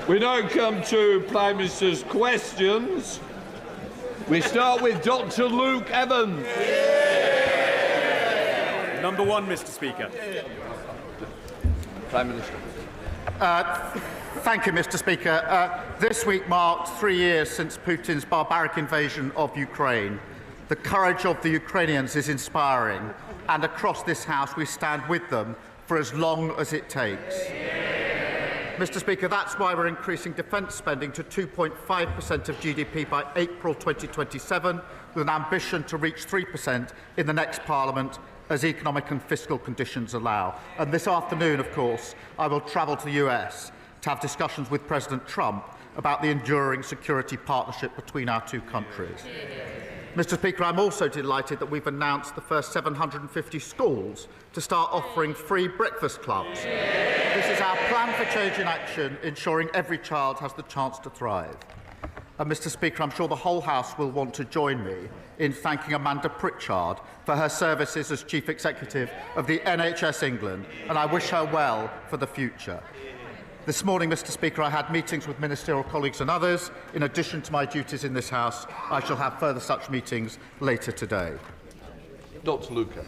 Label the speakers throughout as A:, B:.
A: We now come to Prime Minister's questions. We start with Dr. Luke Evans.
B: Number one, Mr. Speaker.
A: Prime Minister.
C: Thank you, Mr. Speaker. This week marked 3 years since Putin's barbaric invasion of Ukraine. The courage of the Ukrainians is inspiring, and across this House we stand with them for as long as it takes. Mr. Speaker, that's why we're increasing defence spending to 2.5% of GDP by April 2027, with an ambition to reach 3% in the next Parliament as economic and fiscal conditions allow. And this afternoon, of course, I will travel to the US to have discussions with President Trump about the enduring security partnership between our two countries. Mr. Speaker, I'm also delighted that we've announced the first 750 schools to start offering free breakfast clubs. This is our plan for change in action, ensuring every child has the chance to thrive. And Mr. Speaker, I'm sure the whole House will want to join me in thanking Amanda Pritchard for her services as Chief Executive of the NHS England, and I wish her well for the future. This morning, Mr. Speaker, I had meetings with ministerial colleagues and others. In addition to my duties in this House, I shall have further such meetings later today.
A: Dr. Luke Evans.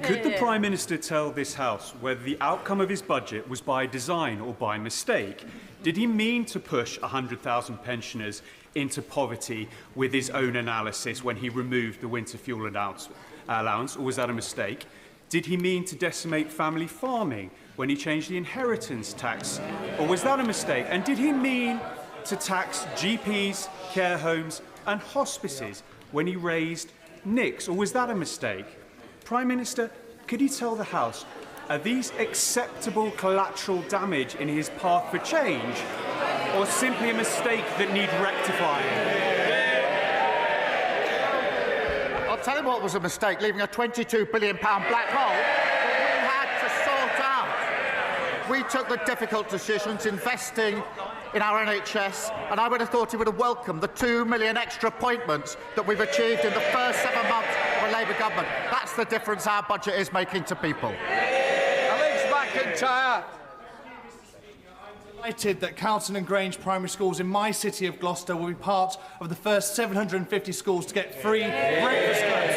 B: Could the Prime Minister tell this House whether the outcome of his budget was by design or by mistake? Did he mean to push 100,000 pensioners into poverty with his own analysis when he removed the winter fuel allowance, or was that a mistake? Did he mean to decimate family farming when he changed the inheritance tax, or was that a mistake? And did he mean to tax GPs, care homes and hospices when he raised NICs, or was that a mistake? Prime Minister, could he tell the House, are these acceptable collateral damage in his path for change, or simply a mistake that need rectifying?
C: I'll tell you what was a mistake, leaving a £22 billion black hole that we had to sort out. We took the difficult decisions, investing in our NHS, and I would have thought he would have welcomed the 2 million extra appointments that we've achieved in the first 7 months of a Labour government. That's the difference our budget is making to people.
A: Alex McIntyre.
D: Delighted that Carlton and Grange primary schools in my city of Gloucester will be part of the first 750 schools to get free breakfast clubs.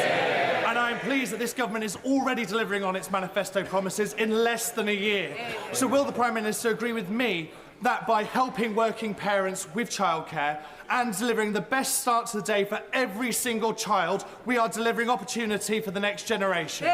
D: And I'm pleased that this government is already delivering on its manifesto promises in less than a year. So will the Prime Minister agree with me that by helping working parents with childcare and delivering the best start to the day for every single child, we are delivering opportunity for the next generation?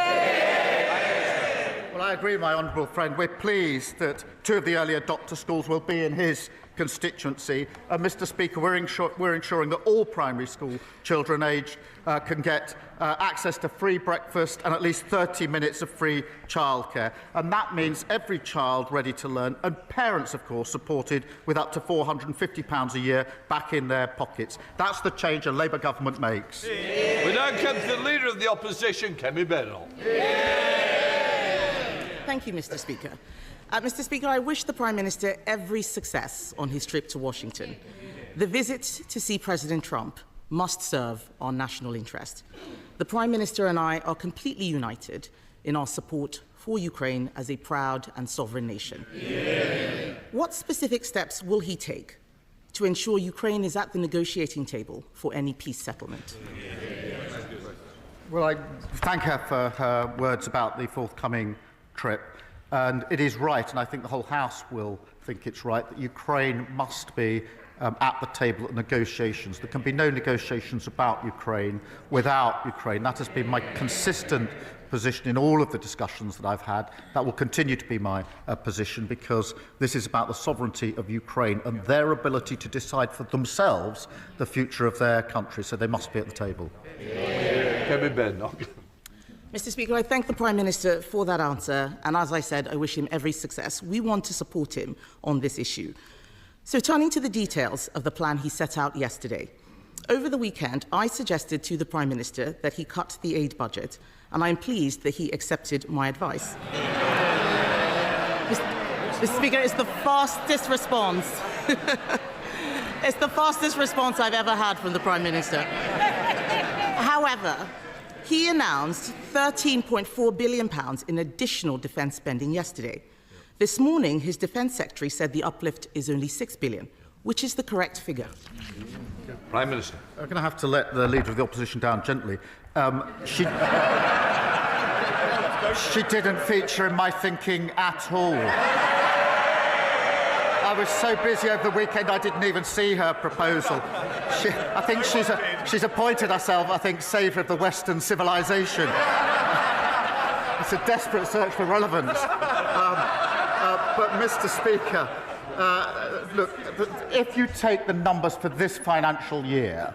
C: Well, I agree with my honourable friend. We're pleased that 2 of the early adopter schools will be in his constituency. And, Mr. Speaker, we're ensuring that all primary school children aged can get access to free breakfast and at least 30 minutes of free childcare. And that means every child ready to learn, and parents, of course, supported with up to £450 a year back in their pockets. That's the change a Labour government makes.
A: We now come to the Leader of the Opposition, Kemi Badenoch.
E: Thank you, Mr. Speaker. Mr. Speaker, I wish the Prime Minister every success on his trip to Washington. The visit to see President Trump must serve our national interest. The Prime Minister and I are completely united in our support for Ukraine as a proud and sovereign nation. Yeah. What specific steps will he take to ensure Ukraine is at the negotiating table for any peace settlement?
C: Well, I thank her for her words about the forthcoming trip. And it is right, and I think the whole House will think it's right, that Ukraine must be at the table at negotiations. There can be no negotiations about Ukraine without Ukraine. That has been my consistent position in all of the discussions that I've had. That will continue to be my position, because this is about the sovereignty of Ukraine and their ability to decide for themselves the future of their country. So they must be at the table.
A: Kemi Badenoch.
E: Mr. Speaker, I thank the Prime Minister for that answer, and as I said, I wish him every success. We want to support him on this issue. So turning to the details of the plan he set out yesterday. Over the weekend, I suggested to the Prime Minister that he cut the aid budget, and I'm pleased that he accepted my advice. Mr. Speaker, it's the fastest response. It's the fastest response I've ever had from the Prime Minister. However, he announced £13.4 billion in additional defence spending yesterday. This morning, his Defence Secretary said the uplift is only $6 billion. Which is the correct figure?
A: Prime Minister.
C: I'm going to have to let the Leader of the Opposition down gently. She didn't feature in my thinking at all. I was so busy over the weekend I didn't even see her proposal. I think she's appointed herself, saviour of the Western civilization. It's a desperate search for relevance. But, Mr. Speaker, look, if you take the numbers for this financial year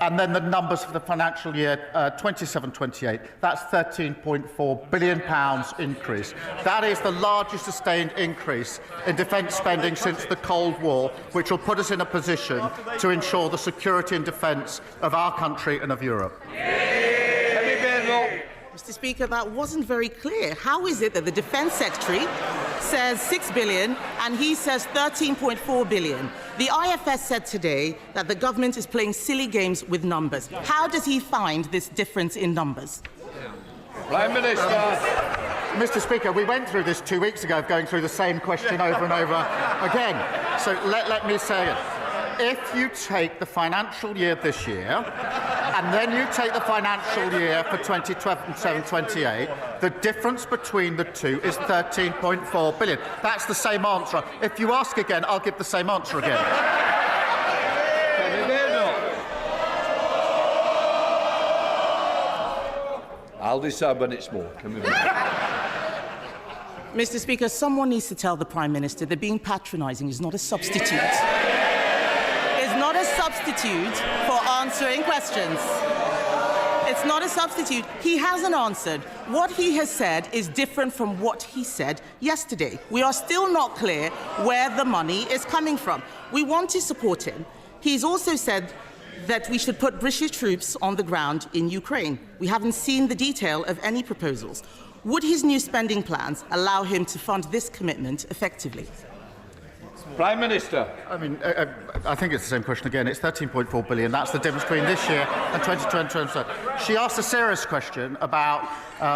C: and then the numbers for the financial year 27-28, that's £13.4 billion increase. That is the largest sustained increase in defence spending since the Cold War, which will put us in a position to ensure the security and defence of our country and of Europe.
A: Kemi Badenoch.
E: Mr. Speaker, that wasn't very clear. How is it that the Defence Secretary says $6 billion and he says $13.4 billion? The IFS said today that the government is playing silly games with numbers. How does he find this difference in numbers?
A: Prime Minister.
C: Mr. Speaker, we went through this 2 weeks ago, going through the same question over and over again. So let me say it. If you take the financial year this year, and then you take the financial year for 2027-28, the difference between the two is £13.4 billion. That's the same answer. If you ask again, I'll give the same answer again.
A: I'll decide when it's more.
E: Mr. Speaker, someone needs to tell the Prime Minister that being patronising is not a substitute. For answering questions. It's not a substitute. He hasn't answered. What he has said is different from what he said yesterday. We are still not clear where the money is coming from. We want to support him. He's also said that we should put British troops on the ground in Ukraine. We haven't seen the detail of any proposals. Would his new spending plans allow him to fund this commitment effectively?
A: Prime Minister.
C: I mean, I think it's the same question again. It's £13.4 billion. That's the difference between this year and 2020. She asked a serious question about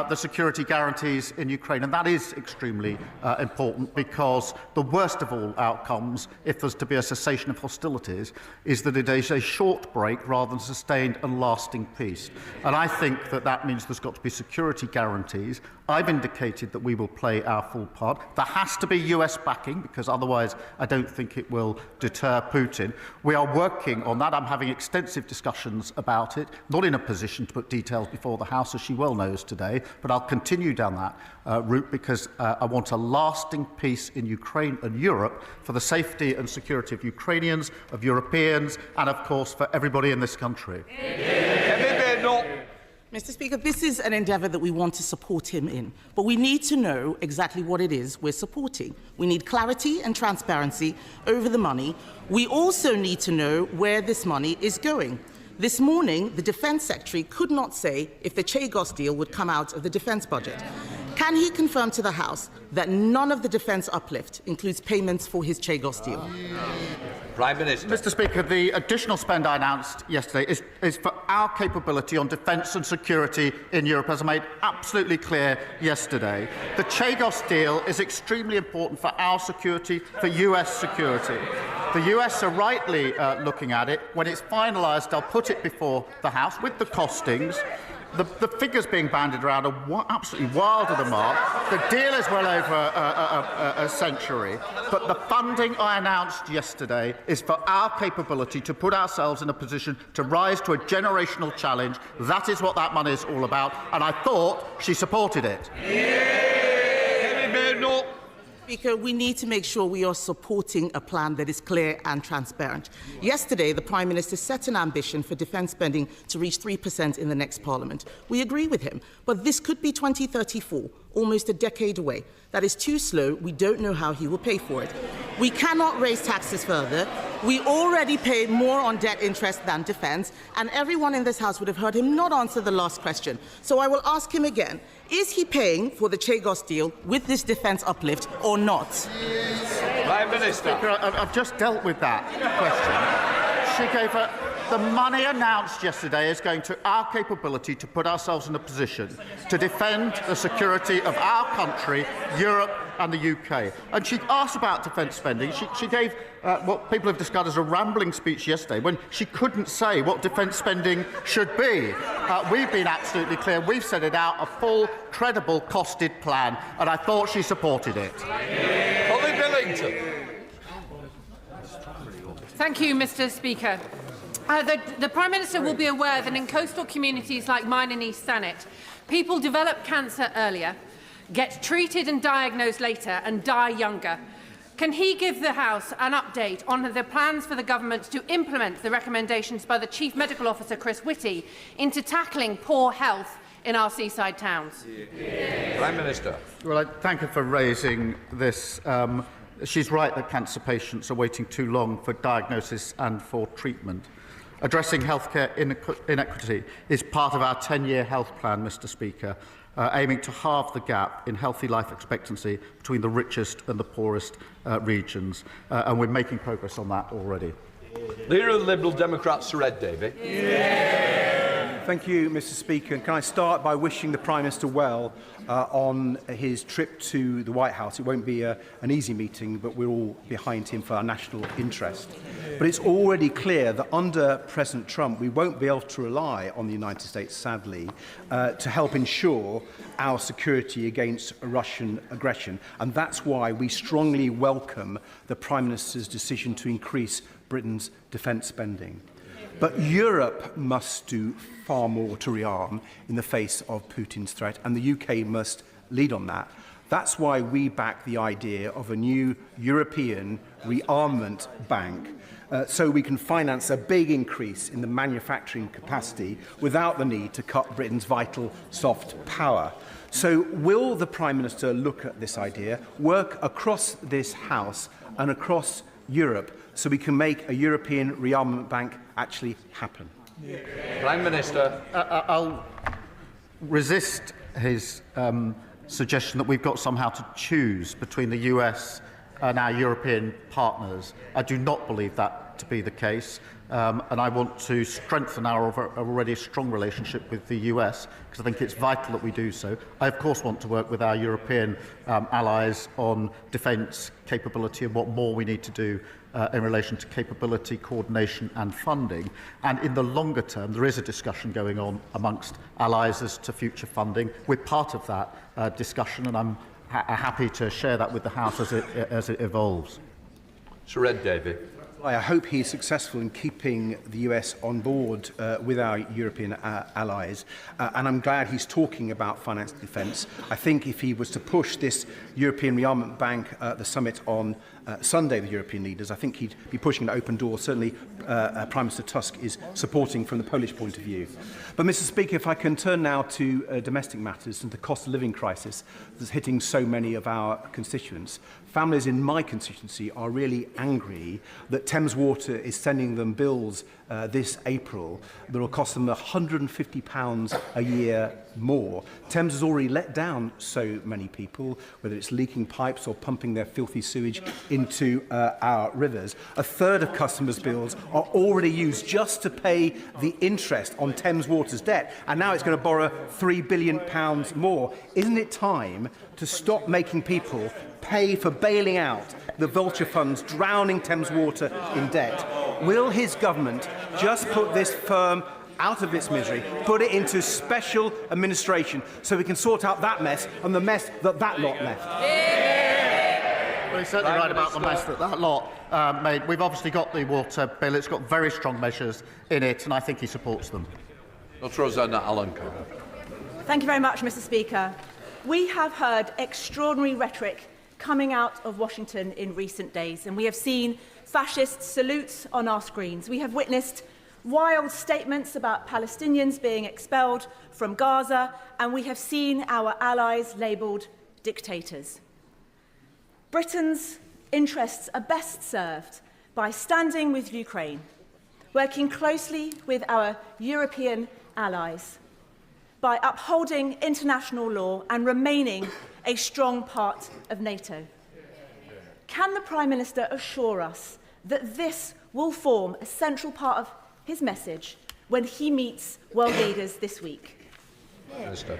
C: the security guarantees in Ukraine, and that is extremely important, because the worst of all outcomes, if there's to be a cessation of hostilities, is that it is a short break rather than sustained and lasting peace. And I think that that means there's got to be security guarantees. I've indicated that we will play our full part. There has to be US backing, because otherwise I don't think it will deter Putin. We are working on that. I'm having extensive discussions about it, not in a position to put details before the House, as she well knows today, but I'll continue down that route, because I want a lasting peace in Ukraine and Europe for the safety and security of Ukrainians, of Europeans, and of course for everybody in this country.
E: Mr. Speaker, this is an endeavour that we want to support him in, but we need to know exactly what it is we're supporting. We need clarity and transparency over the money. We also need to know where this money is going. This morning, the Defence Secretary could not say if the Chagos deal would come out of the defence budget. Can he confirm to the House that none of the defence uplift includes payments for his Chagos deal?
A: Prime Minister.
C: Mr. Speaker, the additional spend I announced yesterday is for our capability on defence and security in Europe, as I made absolutely clear yesterday. The Chagos deal is extremely important for our security, for US security. The US are rightly looking at it. When it's finalised, I'll put it before the House with the costings. The figures being bandied around are absolutely wild of the mark. The deal is well over a century, but the funding I announced yesterday is for our capability to put ourselves in a position to rise to a generational challenge. That is what that money is all about, and I thought she supported it.
A: Kemi Badenoch.
E: Speaker, we need to make sure we are supporting a plan that is clear and transparent. Yesterday, the Prime Minister set an ambition for defence spending to reach 3% in the next Parliament. We agree with him, but this could be 2034, almost a decade away. That is too slow. We don't know how he will pay for it. We cannot raise taxes further. We already pay more on debt interest than defence, and everyone in this House would have heard him not answer the last question. So I will ask him again. Is he paying for the Chagos deal with this defence uplift or not?
A: Prime Minister.
C: Speaker, I've just dealt with that question. She gave her... The money announced yesterday is going to our capability to put ourselves in a position to defend the security of our country, Europe and the UK. And she asked about defence spending. She gave what people have described as a rambling speech yesterday when she couldn't say what defence spending should be. We've been absolutely clear. We've set it out, a full, credible, costed plan, and I thought she supported it.
A: Holly Billington.
F: Thank you, Mr. Speaker. The Prime Minister will be aware that in coastal communities like mine in East Thanet, people develop cancer earlier, get treated and diagnosed later, and die younger. Can he give the House an update on the plans for the government to implement the recommendations by the Chief Medical Officer, Chris Whitty, into tackling poor health in our seaside towns?
A: Prime Minister.
C: Well, I thank her for raising this. She's right that cancer patients are waiting too long for diagnosis and for treatment. Addressing healthcare inequity is part of our 10-year health plan, Mr. Speaker, aiming to halve the gap in healthy life expectancy between the richest and the poorest regions. And we're making progress on that already.
A: Leader of the Liberal Democrats, Sir Ed Davey.
G: Thank you, Mr. Speaker. And can I start by wishing the Prime Minister well on his trip to the White House. It won't be an easy meeting, but we're all behind him for our national interest. But it's already clear that under President Trump, we won't be able to rely on the United States, sadly, to help ensure our security against Russian aggression. And that's why we strongly welcome the Prime Minister's decision to increase Britain's defence spending. But Europe must do far more to rearm in the face of Putin's threat, and the UK must lead on that. That's why we back the idea of a new European rearmament bank, so we can finance a big increase in the manufacturing capacity without the need to cut Britain's vital soft power. So will the Prime Minister look at this idea, work across this House and across Europe, so we can make a European rearmament bank actually happen?
A: Prime Minister.
C: I'll resist his suggestion that we've got somehow to choose between the US and our European partners. I do not believe that to be the case, and I want to strengthen our already strong relationship with the US, because I think it's vital that we do so. I, of course, want to work with our European allies on defence capability and what more we need to do in relation to capability, coordination and funding. And in the longer term, there is a discussion going on amongst allies as to future funding. We're part of that discussion, and I'm happy to share that with the House as it evolves.
A: Sir Ed Davey.
G: I hope he's successful in keeping the US on board with our European allies, and I'm glad he's talking about finance defence. I think if he was to push this European rearmament bank at the summit on Sunday, the European leaders, I think he'd be pushing an open door. Certainly Prime Minister Tusk is supporting from the Polish point of view. But Mr. Speaker, if I can turn now to domestic matters and the cost of living crisis that's hitting so many of our constituents. Families in my constituency are really angry that Thames Water is sending them bills this April that will cost them £150 a year more. Thames has already let down so many people, whether it's leaking pipes or pumping their filthy sewage into our rivers. A third of customers' bills are already used just to pay the interest on Thames Water's debt, and now it's going to borrow £3 billion more. Isn't it time to stop making people pay for bailing out the vulture funds drowning Thames Water in debt? Will his government just put this firm out of its misery, put it into special administration so we can sort out that mess and the mess that lot left?
C: Well, he's certainly right about the mess that lot made. We've obviously got the water bill. It's got very strong measures in it, and I think he supports them.
A: Dr. Rosanna Allenco.
H: Thank you very much, Mr. Speaker. We have heard extraordinary rhetoric coming out of Washington in recent days, and we have seen fascist salutes on our screens. We have witnessed wild statements about Palestinians being expelled from Gaza, and we have seen our allies labelled dictators. Britain's interests are best served by standing with Ukraine, working closely with our European allies, by upholding international law and remaining a strong part of NATO. Can the Prime Minister assure us that this will form a central part of his message when he meets world leaders this week?
A: Minister.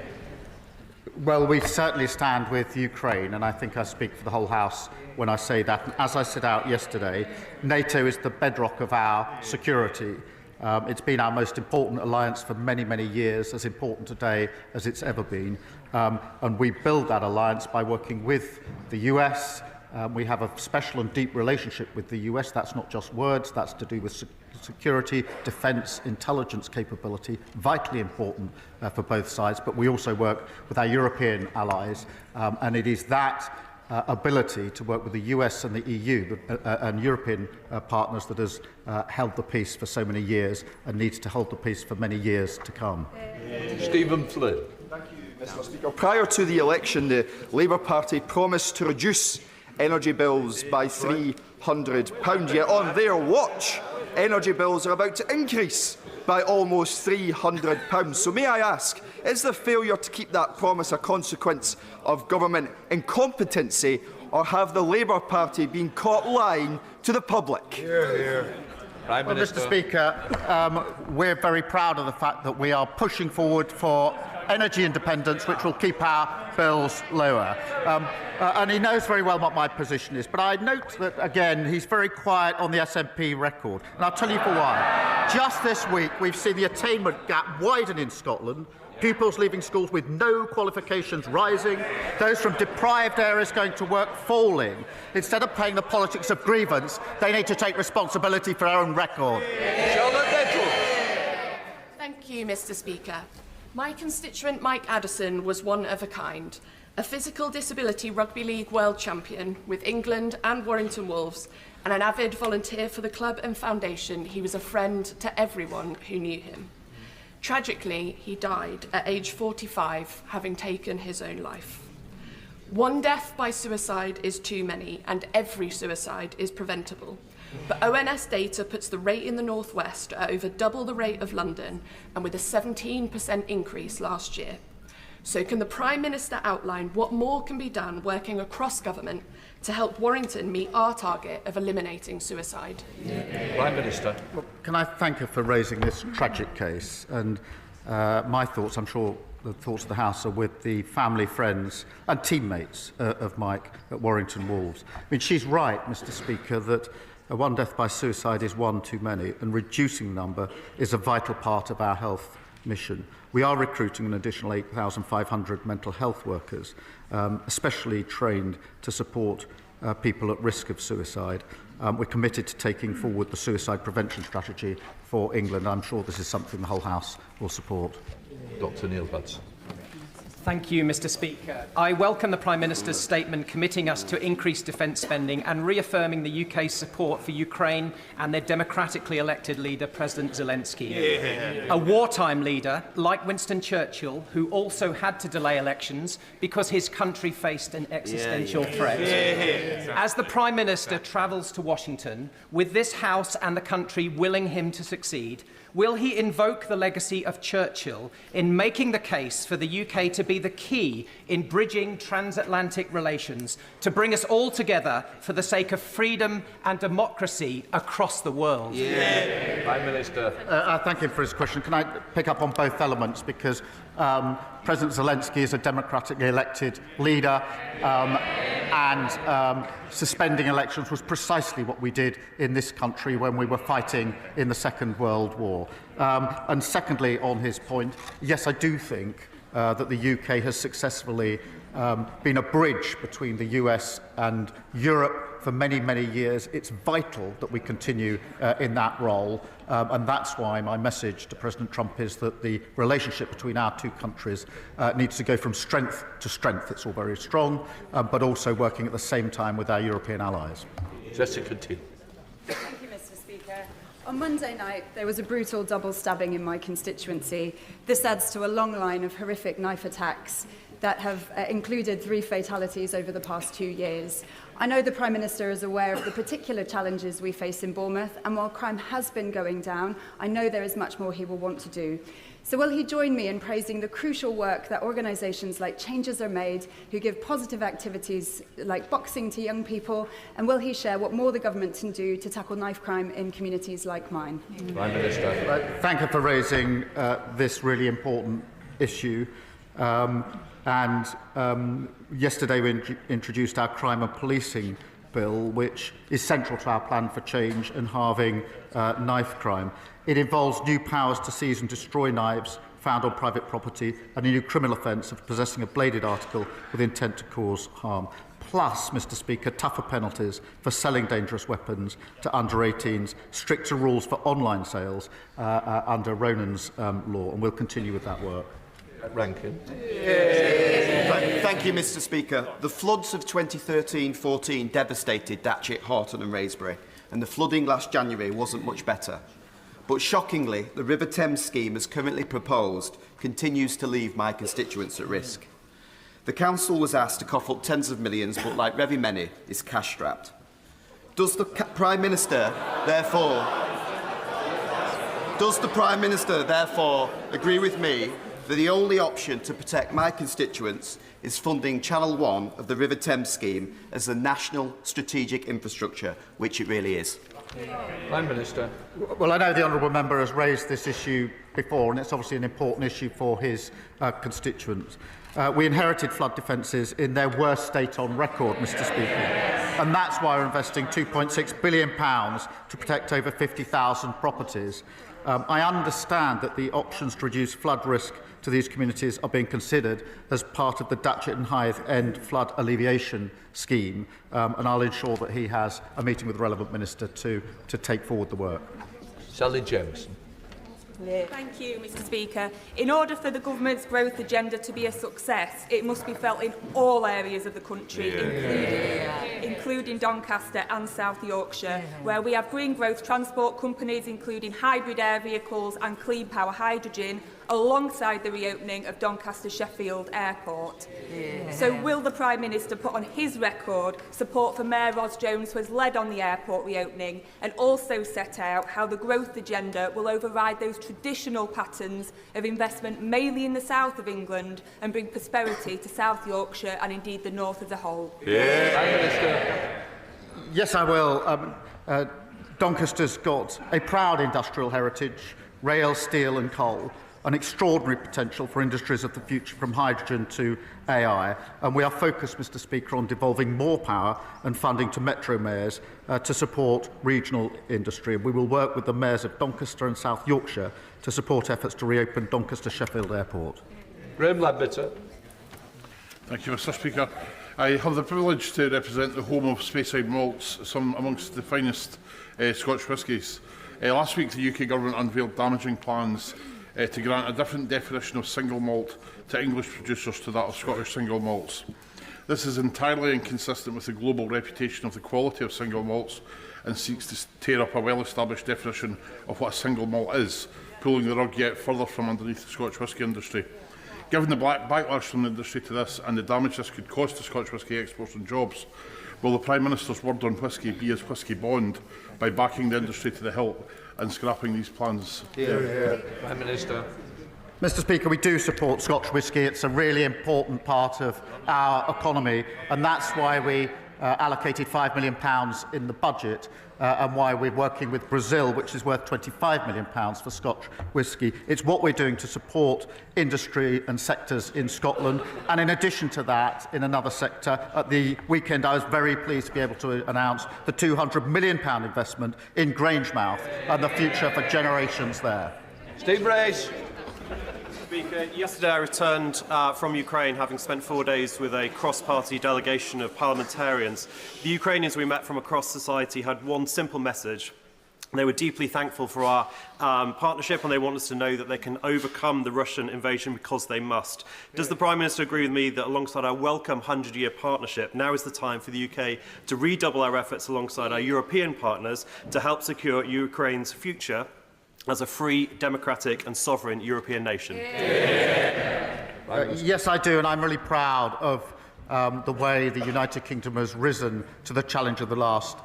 C: Well, we certainly stand with Ukraine, and I think I speak for the whole House when I say that. And as I set out yesterday, NATO is the bedrock of our security. It's been our most important alliance for many, many years, as important today as it's ever been. And we build that alliance by working with the US. We have a special and deep relationship with the US. That's not just words, that's to do with security, defence, intelligence capability, vitally important for both sides. But we also work with our European allies, and it is that ability to work with the US and the EU and European partners that has held the peace for so many years and needs to hold the peace for many years to come.
A: Stephen Flynn.
I: Thank you, Mr. Speaker. Prior to the election, the Labour Party promised to reduce energy bills by £300, yet on their watch, energy bills are about to increase by almost £300. So may I ask, is the failure to keep that promise a consequence of government incompetency, or have the Labour Party been caught lying to the public?
A: Hear, hear. Prime Minister.
C: Mr. Speaker, we're very proud of the fact that we are pushing forward for energy independence, which will keep our bills lower. And he knows very well what my position is. But I note that, again, he's very quiet on the SNP record. And I'll tell you for why. Just this week, we've seen the attainment gap widen in Scotland. Pupils leaving schools with no qualifications rising, those from deprived areas going to work falling. Instead of playing the politics of grievance, they need to take responsibility for their own record.
J: Thank you, Mr. Speaker. My constituent Mike Addison was one of a kind, a physical disability rugby league world champion with England and Warrington Wolves, and an avid volunteer for the club and foundation. He was a friend to everyone who knew him. Tragically, he died at age 45, having taken his own life. One death by suicide is too many, and every suicide is preventable. But ONS data puts the rate in the North West at over double the rate of London, and with a 17% increase last year. So can the Prime Minister outline what more can be done working across government to help Warrington meet our target of eliminating suicide?
A: Prime Minister.
C: Well, can I thank her for raising this tragic case? And my thoughts, I'm sure the thoughts of the House, are with the family, friends and teammates of Mike at Warrington Wolves. I mean, she's right, Mr. Speaker, that one death by suicide is one too many, and reducing the number is a vital part of our health mission. We are recruiting an additional 8,500 mental health workers, especially trained to support people at risk of suicide. We're committed to taking forward the suicide prevention strategy for England. I'm sure this is something the whole House will support.
A: Dr Neil Buds.
K: Thank you, Mr. Speaker. I welcome the Prime Minister's statement committing us to increased defence spending and reaffirming the UK's support for Ukraine and their democratically elected leader, President Zelensky. A wartime leader, like Winston Churchill, who also had to delay elections because his country faced an existential threat. As the Prime Minister travels to Washington, with this House and the country willing him to succeed, will he invoke the legacy of Churchill in making the case for the UK to be the key in bridging transatlantic relations, to bring us all together for the sake of freedom and democracy across the world?
A: Prime Minister.
C: I thank him for his question. Can I pick up on both elements? Because President Zelensky is a democratically elected leader, and suspending elections was precisely what we did in this country when we were fighting in the Second World War. And secondly, on his point, yes, I do think that the UK has successfully been a bridge between the US and Europe for many, many years. It's vital that we continue in that role, and that's why my message to President Trump is that the relationship between our two countries needs to go from strength to strength. It's all very strong, but also working at the same time with our European allies.
A: Jessica T.
L: Thank you, Mr. Speaker. On Monday night, there was a brutal double stabbing in my constituency. This adds to a long line of horrific knife attacks that have included 3 fatalities over the past 2 years. I know the Prime Minister is aware of the particular challenges we face in Bournemouth, and while crime has been going down, I know there is much more he will want to do. So will he join me in praising the crucial work that organisations like Changes Are Made, who give positive activities like boxing to young people, and will he share what more the government can do to tackle knife crime in communities like mine?
A: Prime Minister.
C: Thank you for raising this really important issue. Yesterday we introduced our crime and policing bill, which is central to our plan for change and halving knife crime. It involves new powers to seize and destroy knives found on private property and a new criminal offence of possessing a bladed article with intent to cause harm. Plus, Mr Speaker, tougher penalties for selling dangerous weapons to under 18s, stricter rules for online sales under Ronan's law, and we'll continue with that work.
A: Rankin.
M: Thank you, Mr Speaker. The floods of 2013-14 devastated Datchet, Horton and Wraysbury, and the flooding last January wasn't much better. But shockingly, the River Thames scheme as currently proposed continues to leave my constituents at risk. The Council was asked to cough up tens of millions, but like very many, is cash-strapped. Does the Prime Minister, therefore, agree with me that the only option to protect my constituents is funding Channel 1 of the River Thames scheme as a national strategic infrastructure, which it really is?
A: Prime Minister.
C: Well, I know the honourable member has raised this issue before, and it's obviously an important issue for his constituents. We inherited flood defences in their worst state on record, Mr Speaker, and that's why we're investing £2.6 billion to protect over 50,000 properties. I understand that the options to reduce flood risk to these communities are being considered as part of the Datchet and Hythe End Flood Alleviation Scheme, and I'll ensure that he has a meeting with the relevant minister to take forward the work.
A: Sally Jameson.
N: Thank you, Mr Speaker. In order for the government's growth agenda to be a success, it must be felt in all areas of the country, including Doncaster and South Yorkshire, where we have green growth transport companies, including hybrid air vehicles and clean power hydrogen, alongside the reopening of Doncaster Sheffield Airport. So will the Prime Minister put on his record support for Mayor Ros Jones, who has led on the airport reopening, and also set out how the growth agenda will override those traditional patterns of investment mainly in the south of England and bring prosperity to South Yorkshire and indeed the north as a whole?
A: Prime Minister.
C: Yes, I will. Doncaster's got a proud industrial heritage, rail, steel and coal, an extraordinary potential for industries of the future, from hydrogen to AI, and we are focused, Mr Speaker, on devolving more power and funding to metro mayors to support regional industry. We will work with the mayors of Doncaster and South Yorkshire to support efforts to reopen Doncaster Sheffield Airport.
A: Graham Lamberter.
O: Thank you, Mr Speaker. I have the privilege to represent the home of Speyside malts, some amongst the finest Scotch whiskies. Last week, the UK Government unveiled damaging plans to grant a different definition of single malt to English producers to that of Scottish single malts. This is entirely inconsistent with the global reputation of the quality of single malts and seeks to tear up a well-established definition of what a single malt is, pulling the rug yet further from underneath the Scotch whisky industry. Given the backlash from the industry to this and the damage this could cause to Scotch whisky exports and jobs, will the Prime Minister's word on whisky be his whisky bond by backing the industry to the hilt and scrapping these plans?
A: Prime Minister.
C: Mr Speaker, we do support Scotch whisky. It's a really important part of our economy, and that's why we allocated £5 million in the budget and why we're working with Brazil, which is worth £25 million for Scotch whisky. It's what we're doing to support industry and sectors in Scotland. And in addition to that, in another sector, at the weekend I was very pleased to be able to announce the £200 million investment in Grangemouth and the future for generations there.
A: Steve Brace.
P: Speaker, yesterday I returned from Ukraine, having spent 4 days with a cross-party delegation of parliamentarians. The Ukrainians we met from across society had one simple message. They were deeply thankful for our partnership, and they want us to know that they can overcome the Russian invasion because they must. Does the Prime Minister agree with me that alongside our welcome 100-year partnership, now is the time for the UK to redouble our efforts alongside our European partners to help secure Ukraine's future as a free, democratic and sovereign European nation?
C: Yes, I do, and I'm really proud of the way the United Kingdom has risen to the challenge of the last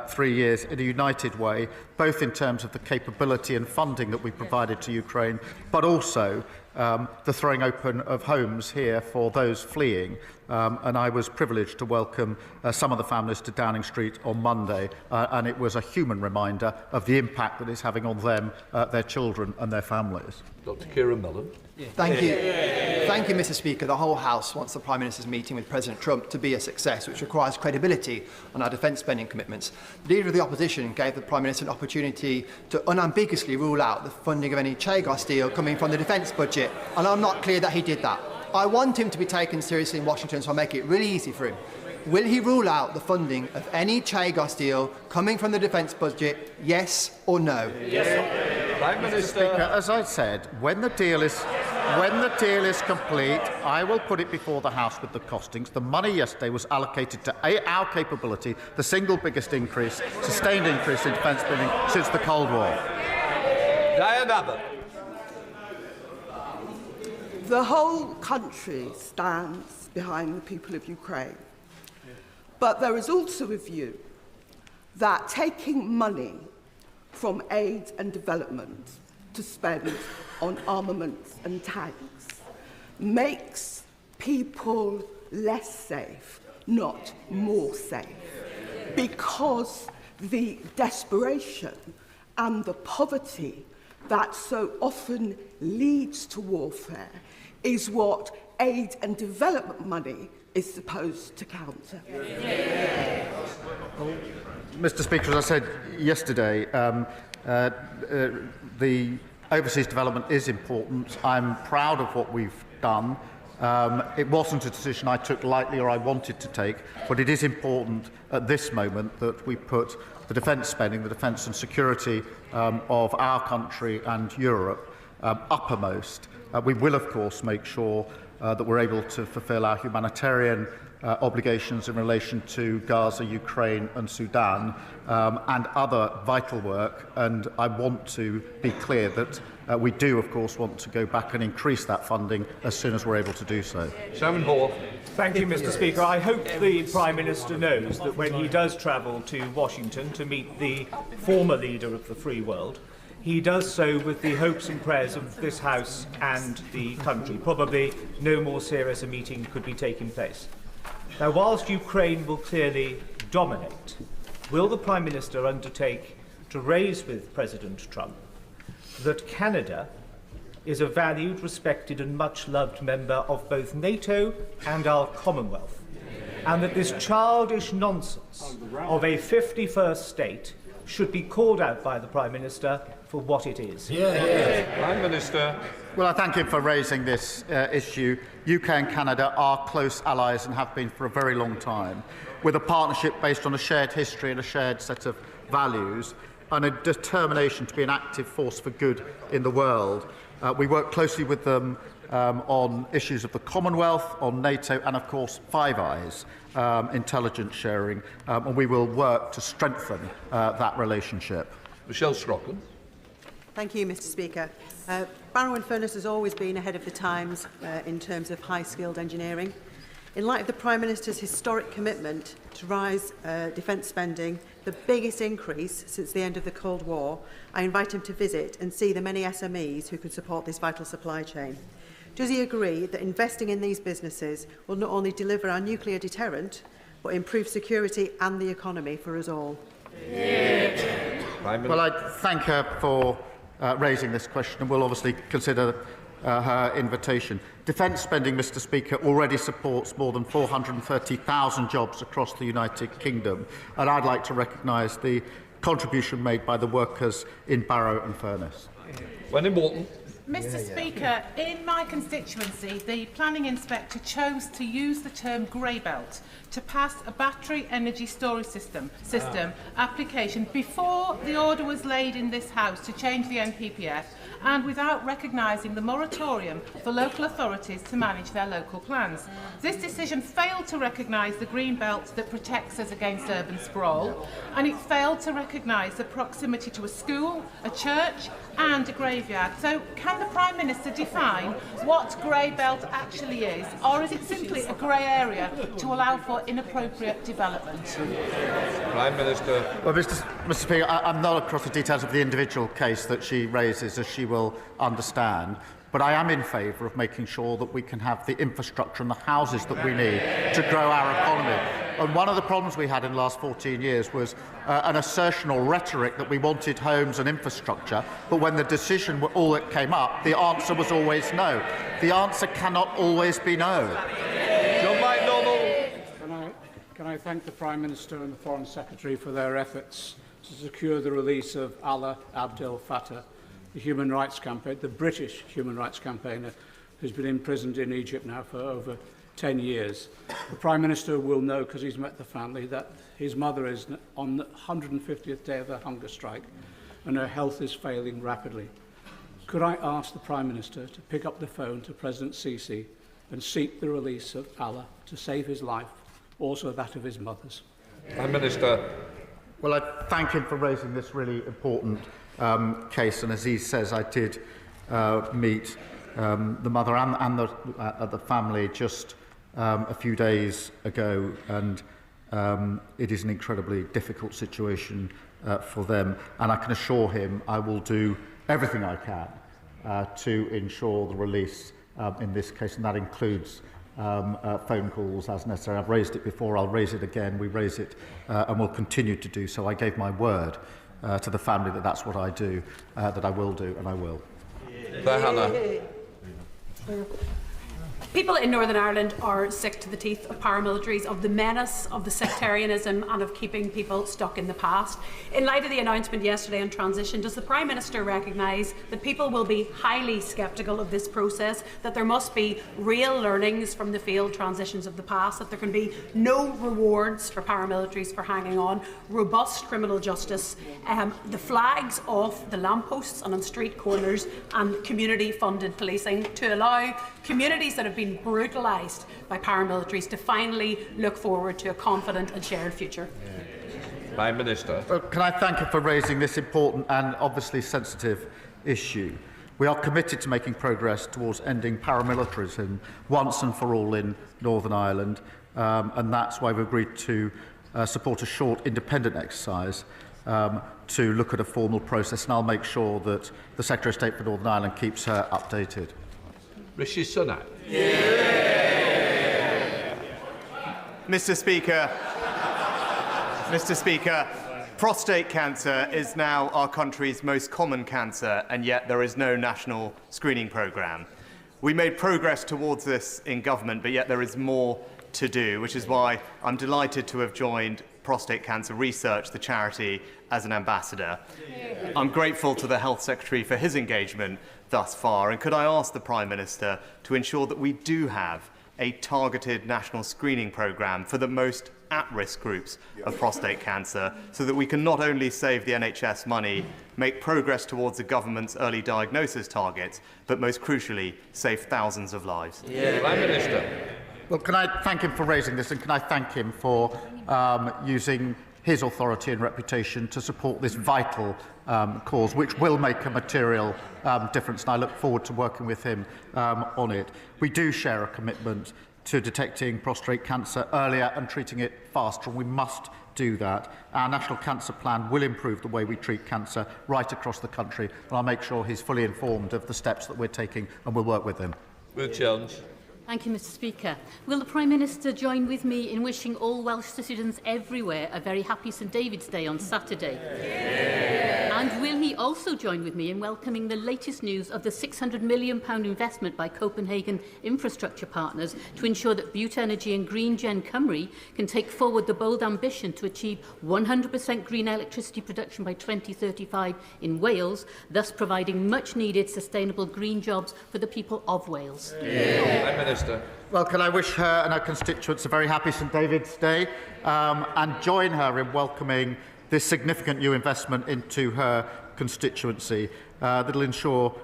C: 3 years in a united way, both in terms of the capability and funding that we provided to Ukraine, but also the throwing open of homes here for those fleeing. And I was privileged to welcome some of the families to Downing Street on Monday, and it was a human reminder of the impact that it's having on them, their children and their families.
A: Dr. Keir Mellon.
Q: Thank you. Thank you, Mr. Speaker. The whole House wants the Prime Minister's meeting with President Trump to be a success, which requires credibility on our defence spending commitments. The Leader of the Opposition gave the Prime Minister an opportunity to unambiguously rule out the funding of any Chagos deal coming from the defence budget, and I'm not clear that he did that. I want him to be taken seriously in Washington, so I'll make it really easy for him. Will he rule out the funding of any Chagos deal coming from the defence budget, yes or no?
A: Yes, sir. Prime Minister.
C: As I said, when the deal is complete, I will put it before the House with the costings. The money yesterday was allocated to our capability, the single biggest increase, sustained increase in defence spending since the Cold War.
A: Diane Abbott.
R: The whole country stands behind the people of Ukraine. But there is also a view that taking money from aid and development to spend on armaments and tanks makes people less safe, not more safe, because the desperation and the poverty that so often leads to warfare is what aid and development money is supposed to counter.
C: Mr. Speaker, as I said yesterday, the overseas development is important. I'm proud of what we've done. It wasn't a decision I took lightly or I wanted to take, but it is important at this moment that we put the defence spending, the defence and security of our country and Europe uppermost. We will, of course, make sure that we're able to fulfil our humanitarian obligations in relation to Gaza, Ukraine and Sudan and other vital work. And I want to be clear that we do, of course, want to go back and increase that funding as soon as we're able to do so.
A: Simon Hall.
S: Thank you, Mr. Speaker. I hope the Prime Minister knows that when he does travel to Washington to meet the former leader of the free world, he does so with the hopes and prayers of this House and the country. Probably no more serious a meeting could be taking place. Now, whilst Ukraine will clearly dominate, will the Prime Minister undertake to raise with President Trump that Canada is a valued, respected and much-loved member of both NATO and our Commonwealth, and that this childish nonsense of a 51st state should be called out by the Prime Minister for what it is?
A: Prime Minister.
C: Well, I thank him for raising this issue. UK and Canada are close allies and have been for a very long time, with a partnership based on a shared history and a shared set of values and a determination to be an active force for good in the world. We work closely with them on issues of the Commonwealth, on NATO and, of course, Five Eyes, intelligence sharing, and we will work to strengthen that relationship.
A: Michelle Strochan.
T: Thank you, Mr. Speaker. Barrow-in-Furness has always been ahead of the times in terms of high-skilled engineering. In light of the Prime Minister's historic commitment to rise defence spending, the biggest increase since the end of the Cold War, I invite him to visit and see the many SMEs who could support this vital supply chain. Does he agree that investing in these businesses will not only deliver our nuclear deterrent, but improve security and the economy for us all?
C: Well, I thank her for raising this question, and we'll obviously consider her invitation. Defence spending, Mr. Speaker, already supports more than 430,000 jobs across the United Kingdom, and I'd like to recognise the contribution made by the workers in Barrow-in-Furness.
A: Wendy Morton.
U: Mr. Speaker, in my constituency, the planning inspector chose to use the term grey belt to pass a battery energy storage system application before the order was laid in this House to change the NPPF, and without recognising the moratorium for local authorities to manage their local plans. This decision failed to recognise the green belt that protects us against urban sprawl, and it failed to recognise the proximity to a school, a church and a graveyard. So can the Prime Minister define what grey belt actually is, or is it simply a grey area to allow for inappropriate development?
A: Prime Minister.
C: Well, Mr. Speaker, I'm not across the details of the individual case that she raises, as she will understand. But I am in favour of making sure that we can have the infrastructure and the houses that we need to grow our economy. And one of the problems we had in the last 14 years was an assertional rhetoric that we wanted homes and infrastructure, but when the decision were all that came up, the answer was always no. The answer cannot always be no.
A: John McDonnell.
B: Can I thank the Prime Minister and the Foreign Secretary for their efforts to secure the release of Alaa Abdel Fattah, the human rights campaigner, the British human rights campaigner, who's been imprisoned in Egypt now for over 10 years. The Prime Minister will know, because he's met the family, that his mother is on the 150th day of her hunger strike and her health is failing rapidly. Could I ask the Prime Minister to pick up the phone to President Sisi and seek the release of Alaa to save his life, also that of his mother's?
A: Prime Minister.
C: Well, I thank him for raising this really important case, and as he says, I did meet the mother and the family just a few days ago, and it is an incredibly difficult situation for them, and I can assure him I will do everything I can to ensure the release in this case, and that includes phone calls as necessary. I've raised it before, I'll raise it again, we raise it and will continue to do so. I gave my word to the family that that's what I do, that I will do, and I will.
V: People in Northern Ireland are sick to the teeth of paramilitaries, of the menace, of the sectarianism and of keeping people stuck in the past. In light of the announcement yesterday on transition, does the Prime Minister recognise that people will be highly sceptical of this process, that there must be real learnings from the failed transitions of the past, that there can be no rewards for paramilitaries for hanging on, robust criminal justice, the flags off the lampposts and on street corners, and community-funded policing to allow communities that have been brutalised by paramilitaries to finally look forward to a confident and shared future?
A: Prime Minister.
C: Well, can I thank you for raising this important and obviously sensitive issue? We are committed to making progress towards ending paramilitarism once and for all in Northern Ireland, and that's why we've agreed to support a short independent exercise to look at a formal process, and I'll make sure that the Secretary of State for Northern Ireland keeps her updated.
A: Rishi Sunak.
W: Mr. Speaker, prostate cancer is now our country's most common cancer, and yet there is no national screening programme. We made progress towards this in government, but yet there is more to do, which is why I'm delighted to have joined Prostate Cancer Research, the charity, as an ambassador. I'm grateful to the Health Secretary for his engagement thus far, and could I ask the Prime Minister to ensure that we do have a targeted national screening programme for the most at-risk groups of prostate cancer, so that we can not only save the NHS money, make progress towards the government's early diagnosis targets, but most crucially, save thousands of lives?
A: Prime Minister.
C: Well, can I thank him for raising this, and can I thank him for using his authority and reputation to support this vital cause, which will make a material difference, and I look forward to working with him on it. We do share a commitment to detecting prostate cancer earlier and treating it faster, and we must do that. Our National Cancer Plan will improve the way we treat cancer right across the country, and I'll make sure he's fully informed of the steps that we're taking, and we'll work with him.
A: Ruth Jones.
X: Thank you, Mr. Speaker. Will the Prime Minister join with me in wishing all Welsh citizens everywhere a very happy St David's Day on Saturday? And will he also join with me in welcoming the latest news of the £600 million investment by Copenhagen infrastructure partners to ensure that Bute Energy and Green Gen Cymru can take forward the bold ambition to achieve 100% green electricity production by 2035 in Wales, thus providing much-needed sustainable green jobs for the people of Wales?
A: Prime Minister.
C: Well, can I wish her and her constituents a very happy St David's Day and join her in welcoming this significant new investment into her constituency that will ensure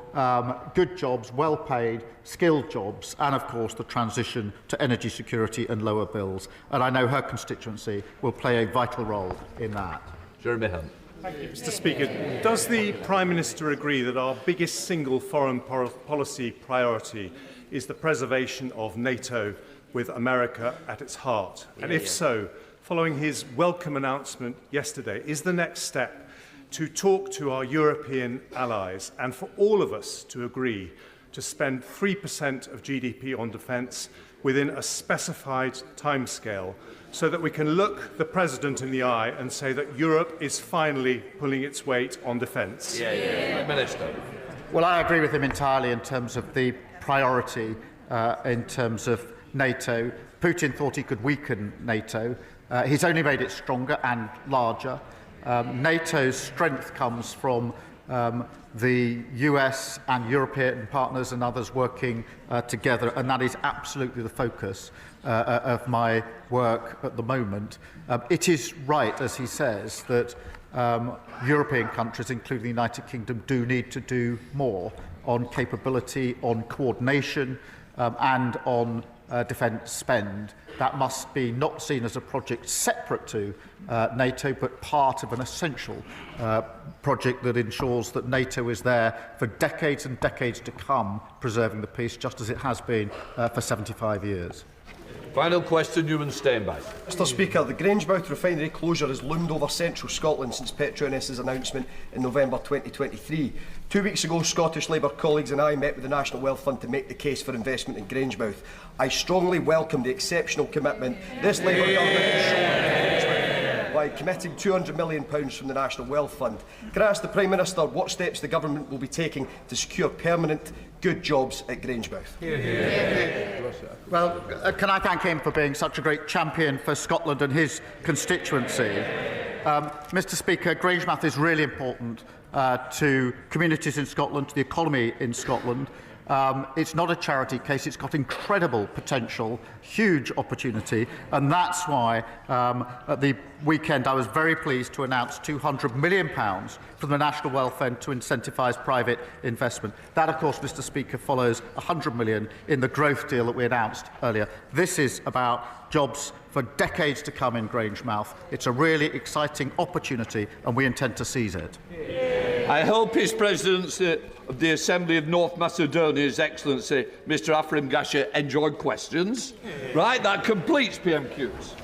C: good jobs, well-paid, skilled jobs, and, of course, the transition to energy security and lower bills. And I know her constituency will play a vital role in that.
A: Jeremy Hunt.
Y: Thank you, Mr. Speaker. Does the Prime Minister agree that our biggest single foreign policy priority is the preservation of NATO with America at its heart? And if so, following his welcome announcement yesterday, is the next step to talk to our European allies and for all of us to agree to to spend 3% of GDP on defence within a specified timescale, so that we can look the President in the eye and say that Europe is finally pulling its weight on defence?
A: Minister.
C: Well, I agree with him entirely in terms of the priority in terms of NATO. Putin thought he could weaken NATO. He's only made it stronger and larger. NATO's strength comes from the US and European partners and others working together, and that is absolutely the focus of my work at the moment. It is right, as he says, that European countries, including the United Kingdom, do need to do more on capability, on coordination, and on defence spend. That must be not seen as a project separate to NATO, but part of an essential project that ensures that NATO is there for decades and decades to come, preserving the peace, just as it has been for 75 years.
A: Final question, Newman Steinbeck.
D: Mr Speaker, the Grangemouth refinery closure has loomed over central Scotland since Petronas' announcement in November 2023. 2 weeks ago, Scottish Labour colleagues and I met with the National Wealth Fund to make the case for investment in Grangemouth. I strongly welcome the exceptional commitment this Labour government has shown in Grangemouth by committing £200 million from the National Wealth Fund. Can I ask the Prime Minister what steps the government will be taking to secure permanent, good jobs at Grangemouth?
C: Well, can I thank him for being such a great champion for Scotland and his constituency? Mr Speaker, Grangemouth is really important to communities in Scotland, to the economy in Scotland. It's not a charity case. It's got incredible potential, huge opportunity, and that's why at the weekend I was very pleased to announce £200 million from the National Wealth Fund to incentivise private investment. That, of course, Mr Speaker, follows £100 million in the growth deal that we announced earlier. This is about jobs for decades to come in Grangemouth. It's a really exciting opportunity, and we intend to seize it.
A: I hope His Presidency of the Assembly of North Macedonia, His Excellency Mr Afrim Gasha, enjoyed questions. Right, that completes PMQs.